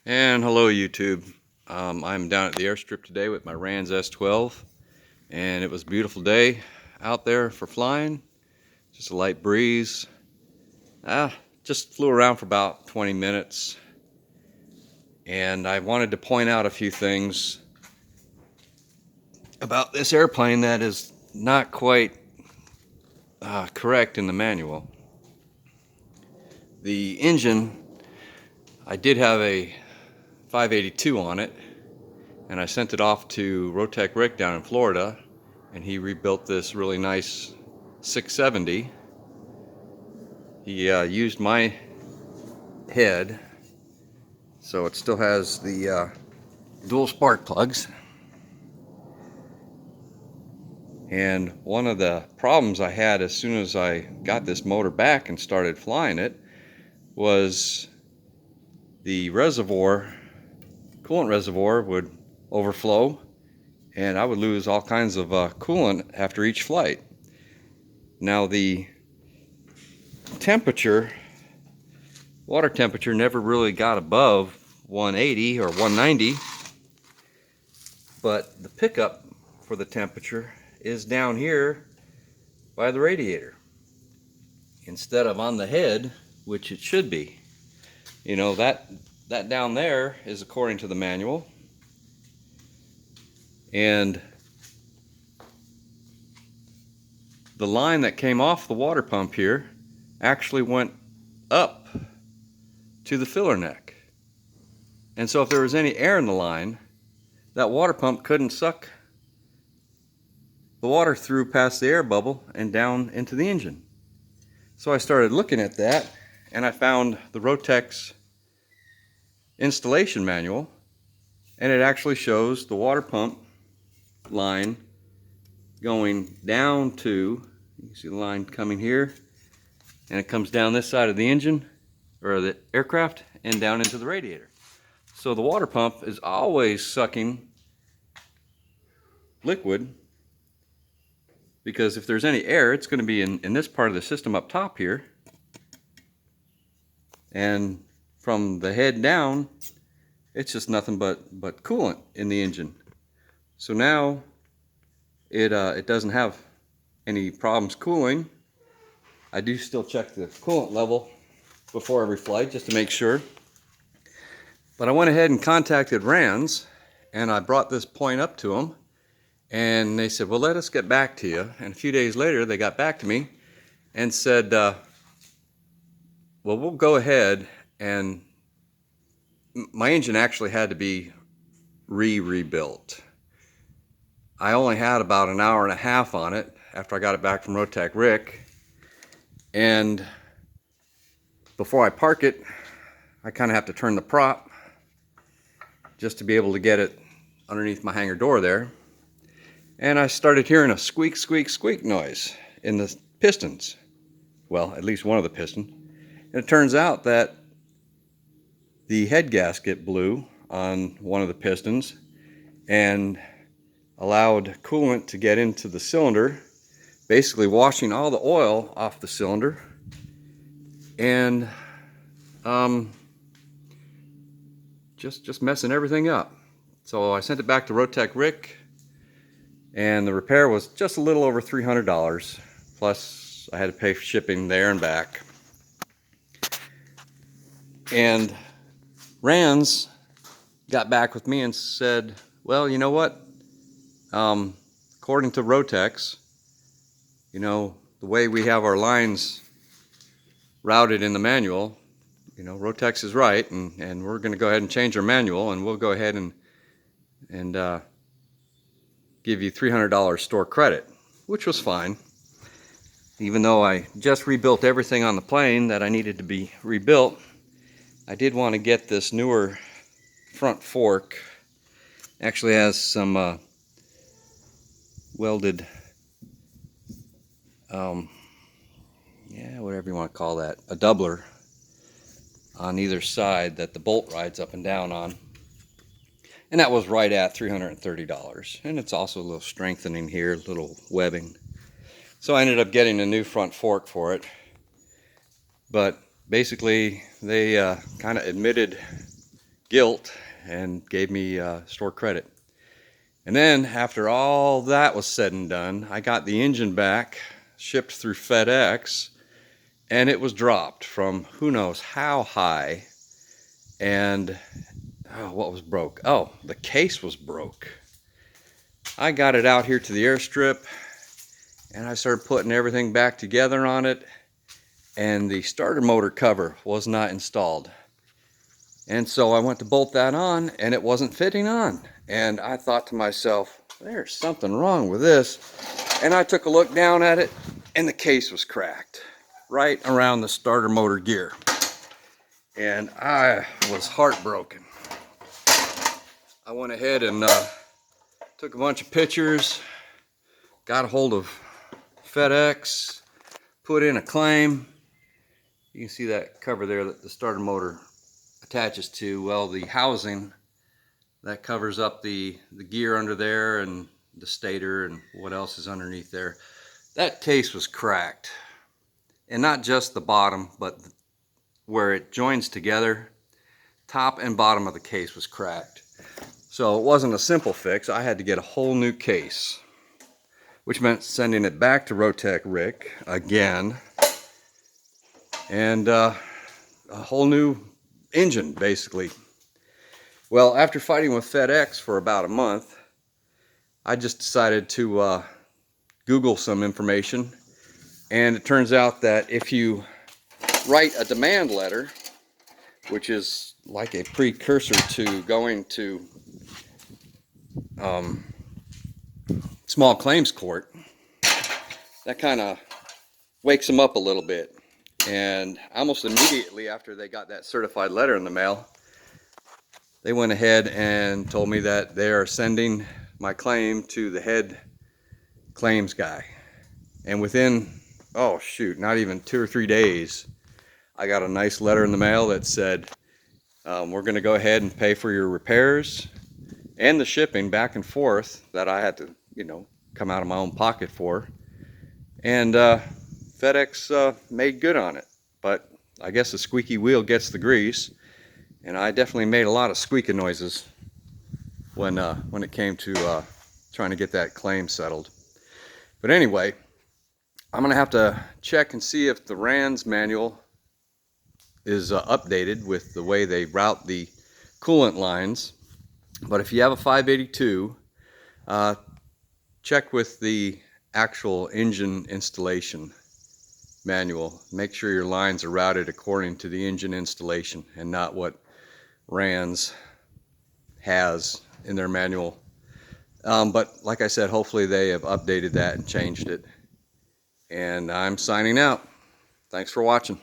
And hello YouTube. I'm down at the airstrip today with my Rans S12, and it was a beautiful day out there for flying. Just a light breeze. Just flew around for about 20 minutes, and I wanted to point out a few things about this airplane that is not quite correct in the manual. The engine, I did have a 582 on it, and I sent it off to Rotax Rick down in Florida, and he rebuilt this really nice 670. He used my head, so it still has the dual spark plugs. And one of the problems I had as soon as I got this motor back and started flying it was the reservoir, coolant reservoir, would overflow, and I would lose all kinds of coolant after each flight. Now the water temperature never really got above 180 or 190, but the pickup for the temperature is down here by the radiator instead of on the head, which it should be. You know, that down there is according to the manual, and the line that came off the water pump here actually went up to the filler neck. And so if there was any air in the line, that water pump couldn't suck the water through past the air bubble and down into the engine. So I started looking at that, and I found the Rotax installation manual, and it actually shows the water pump line going down to, you can see the line coming here, and it comes down this side of the engine, or the aircraft, and down into the radiator. So the water pump is always sucking liquid, because if there's any air, it's going to be in this part of the system up top here, and from the head down, it's just nothing but coolant in the engine. So now it doesn't have any problems cooling. I do still check the coolant level before every flight just to make sure. But I went ahead and contacted RANS, and I brought this point up to them, and they said, well, let us get back to you. And a few days later, they got back to me and said, well, we'll go ahead, and my engine actually had to be rebuilt. I only had about an hour and a half on it after I got it back from Rotax Rick, and before I park it, I kind of have to turn the prop just to be able to get it underneath my hangar door there. And I started hearing a squeak, squeak, squeak noise in the pistons. Well, at least one of the pistons. And it turns out that the head gasket blew on one of the pistons and allowed coolant to get into the cylinder, basically washing all the oil off the cylinder, and just messing everything up. So I sent it back to Rotax Rick, and the repair was just a little over $300, plus I had to pay for shipping there and back. And RANS got back with me and said, well, you know what, according to Rotax, you know, the way we have our lines routed in the manual, you know, Rotax is right, and we're going to go ahead and change our manual, and we'll go ahead and give you $300 store credit, which was fine. Even though I just rebuilt everything on the plane that I needed to be rebuilt, I did want to get this newer front fork. Actually has some welded, whatever you want to call that, a doubler on either side that the bolt rides up and down on. And that was right at $330. And it's also a little strengthening here, a little webbing. So I ended up getting a new front fork for it. But basically, they kind of admitted guilt and gave me store credit. And then after all that was said and done, I got the engine back, shipped through FedEx, and it was dropped from who knows how high. And what was broke? Oh, the case was broke. I got it out here to the airstrip, and I started putting everything back together on it, and the starter motor cover was not installed. And so I went to bolt that on, and it wasn't fitting on. And I thought to myself, there's something wrong with this. And I took a look down at it, and the case was cracked right around the starter motor gear. And I was heartbroken. I went ahead and took a bunch of pictures, got a hold of FedEx, put in a claim. You can see that cover there that the starter motor attaches to. Well, the housing that covers up the gear under there and the stator and what else is underneath there, that case was cracked. And not just the bottom, but where it joins together, top and bottom of the case was cracked. So it wasn't a simple fix. I had to get a whole new case, which meant sending it back to Rotax Rick again, and a whole new engine, basically. Well, after fighting with FedEx for about a month, I just decided to Google some information, and it turns out that if you write a demand letter, which is like a precursor to going to small claims court, that kind of wakes them up a little bit. And almost immediately after they got that certified letter in the mail, they went ahead and told me that they are sending my claim to the head claims guy. And within, oh shoot, not even 2 or 3 days, I got a nice letter in the mail that said, we're going to go ahead and pay for your repairs and the shipping back and forth that I had to, come out of my own pocket for. And FedEx made good on it. But I guess the squeaky wheel gets the grease. And I definitely made a lot of squeaking noises when it came to trying to get that claim settled. But anyway, I'm going to have to check and see if the RANS manual is updated with the way they route the coolant lines. But if you have a 582, check with the actual engine installation manual. Make sure your lines are routed according to the engine installation and not what RANS has in their manual. But like I said, hopefully they have updated that and changed it. And I'm signing out. Thanks for watching.